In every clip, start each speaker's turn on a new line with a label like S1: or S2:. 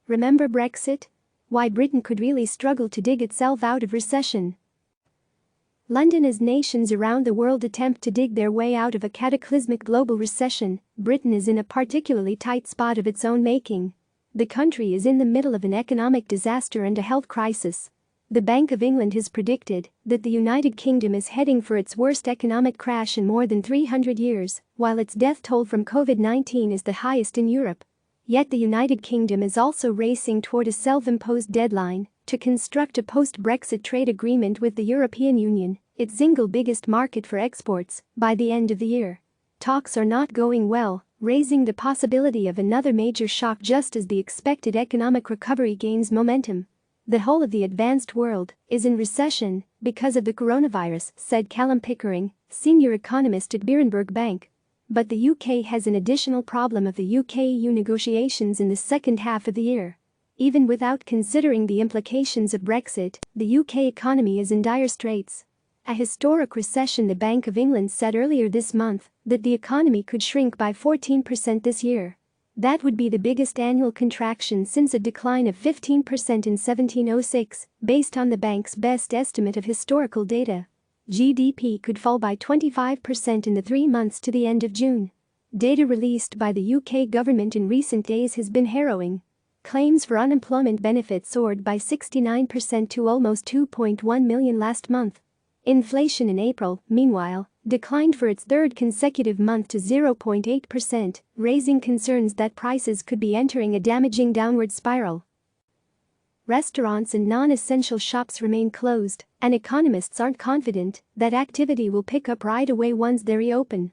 S1: Remember Brexit? Why Britain could really struggle to dig itself out of recession. London. As nations around the world attempt to dig their way out of a cataclysmic global recession, Britain is in a particularly tight spot of its own making. The country is in the middle of an economic disaster and a health crisis. The Bank of England has predicted that the United Kingdom is heading for its worst economic crash in more than 300 years, while its death toll from COVID-19 is the highest in Europe. Yet the United Kingdom is also racing toward a self-imposed deadline to construct a post-Brexit trade agreement with the European Union, its single biggest market for exports, by the end of the year. Talks are not going well, raising the possibility of another major shock just as the expected economic recovery gains momentum. The whole of the advanced world is in recession because of the coronavirus, said Kallum Pickering, senior economist at Berenberg Bank. But the UK has an additional problem of the UK-EU negotiations in the second half of the year. Even without considering the implications of Brexit, the UK economy is in dire straits. A historic recession. The Bank of England said earlier this month that the economy could shrink by 14% this year. That would be the biggest annual contraction since a decline of 15% in 1706, based on the bank's best estimate of historical data. GDP could fall by 25% in the 3 months to the end of June. Data released by the UK government in recent days has been harrowing. Claims for unemployment benefits soared by 69% to almost 2.1 million last month. Inflation in April, meanwhile, declined for its third consecutive month to 0.8%, raising concerns that prices could be entering a damaging downward spiral. Restaurants and non-essential shops remain closed, and economists aren't confident that activity will pick up right away once they reopen.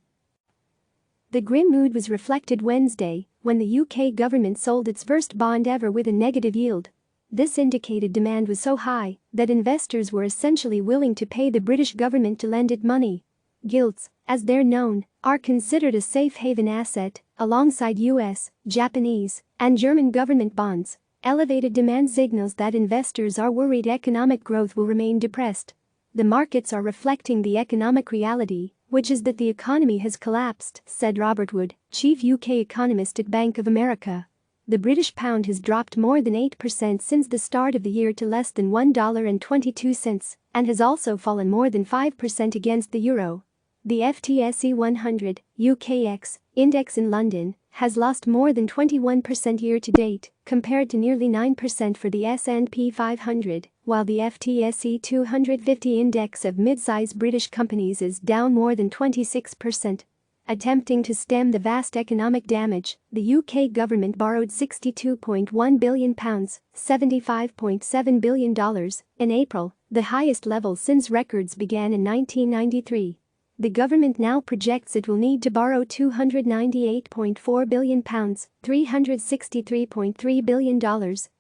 S1: The grim mood was reflected Wednesday when the UK government sold its first bond ever with a negative yield. This indicated demand was so high that investors were essentially willing to pay the British government to lend it money. Gilts, as they're known, are considered a safe haven asset alongside US, Japanese, and German government bonds. Elevated demand signals that investors are worried economic growth will remain depressed. The markets are reflecting the economic reality, which is that the economy has collapsed, said Robert Wood, chief UK economist at Bank of America. The British pound has dropped more than 8% since the start of the year to less than $1.22 and has also fallen more than 5% against the euro. The FTSE 100 UKX index in London has lost more than 21% year-to-date, compared to nearly 9% for the S&P 500, while the FTSE 250 index of mid-size British companies is down more than 26%. Attempting to stem the vast economic damage, the UK government borrowed £62.1 billion, $75.7 billion, in April, the highest level since records began in 1993. The government now projects it will need to borrow £298.4 billion, $363.3 billion,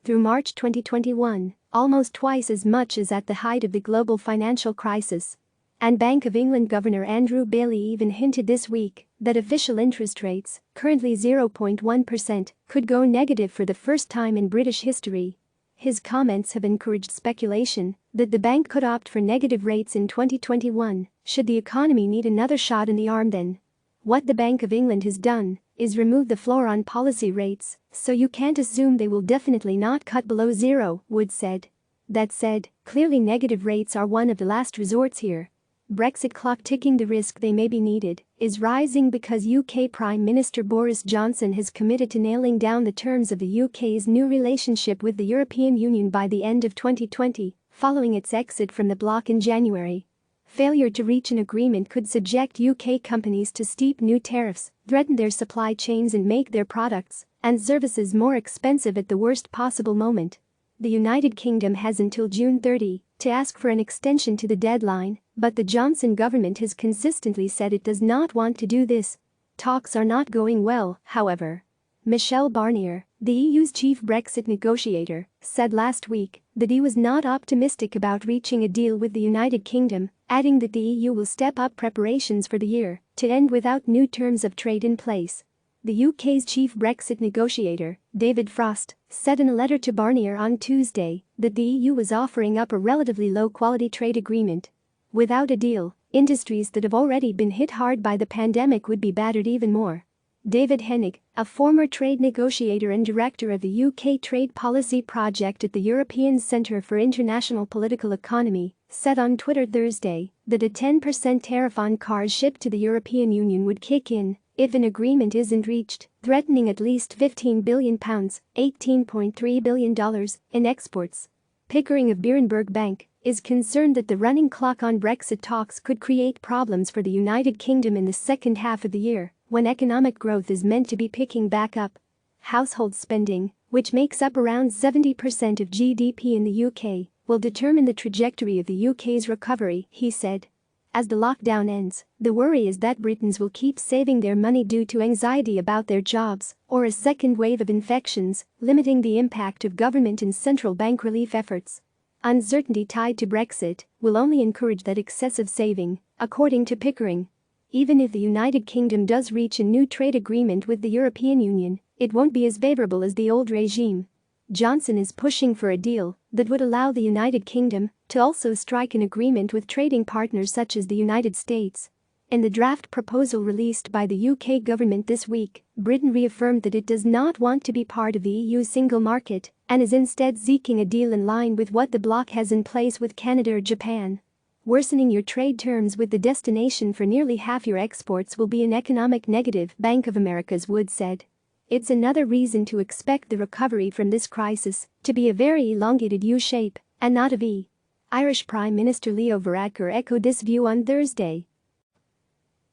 S1: through March 2021, almost twice as much as at the height of the global financial crisis. And Bank of England Governor Andrew Bailey even hinted this week that official interest rates, currently 0.1%, could go negative for the first time in British history. His comments have encouraged speculation that the bank could opt for negative rates in 2021 should the economy need another shot in the arm then. What the Bank of England has done is remove the floor on policy rates, so you can't assume they will definitely not cut below zero, Wood said. That said, clearly negative rates are one of the last resorts here. Brexit clock ticking. The risk they may be needed is rising because UK Prime Minister Boris Johnson has committed to nailing down the terms of the UK's new relationship with the European Union by the end of 2020, following its exit from the bloc in January. Failure to reach an agreement could subject UK companies to steep new tariffs, threaten their supply chains and make their products and services more expensive at the worst possible moment. The United Kingdom has until June 30 to ask for an extension to the deadline, but the Johnson government has consistently said it does not want to do this. Talks are not going well, however. Michel Barnier, the EU's chief Brexit negotiator, said last week that he was not optimistic about reaching a deal with the United Kingdom, adding that the EU will step up preparations for the year to end without new terms of trade in place. The UK's chief Brexit negotiator, David Frost, said in a letter to Barnier on Tuesday that the EU was offering up a relatively low-quality trade agreement. Without a deal, industries that have already been hit hard by the pandemic would be battered even more. David Hennig, a former trade negotiator and director of the UK Trade Policy Project at the European Centre for International Political Economy, said on Twitter Thursday that a 10% tariff on cars shipped to the European Union would kick in if an agreement isn't reached, threatening at least £15 billion, $18.3 billion, in exports. Pickering of Berenberg Bank is concerned that the running clock on Brexit talks could create problems for the United Kingdom in the second half of the year, when economic growth is meant to be picking back up. Household spending, which makes up around 70% of GDP in the UK, will determine the trajectory of the UK's recovery, he said. As the lockdown ends, the worry is that Britons will keep saving their money due to anxiety about their jobs or a second wave of infections, limiting the impact of government and central bank relief efforts. Uncertainty tied to Brexit will only encourage that excessive saving, according to Pickering. Even if the United Kingdom does reach a new trade agreement with the European Union, it won't be as favorable as the old regime. Johnson is pushing for a deal that would allow the United Kingdom to also strike an agreement with trading partners such as the United States. In the draft proposal released by the UK government this week, Britain reaffirmed that it does not want to be part of the EU's single market and is instead seeking a deal in line with what the bloc has in place with Canada or Japan. Worsening your trade terms with the destination for nearly half your exports will be an economic negative, Bank of America's Wood said. It's another reason to expect the recovery from this crisis to be a very elongated U-shape and not a V. Irish Prime Minister Leo Varadkar echoed this view on Thursday.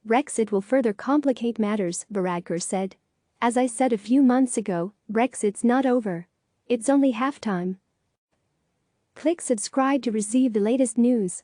S1: Brexit will further complicate matters, Varadkar said. As I said a few months ago, Brexit's not over. It's only halftime. Click subscribe to receive the latest news.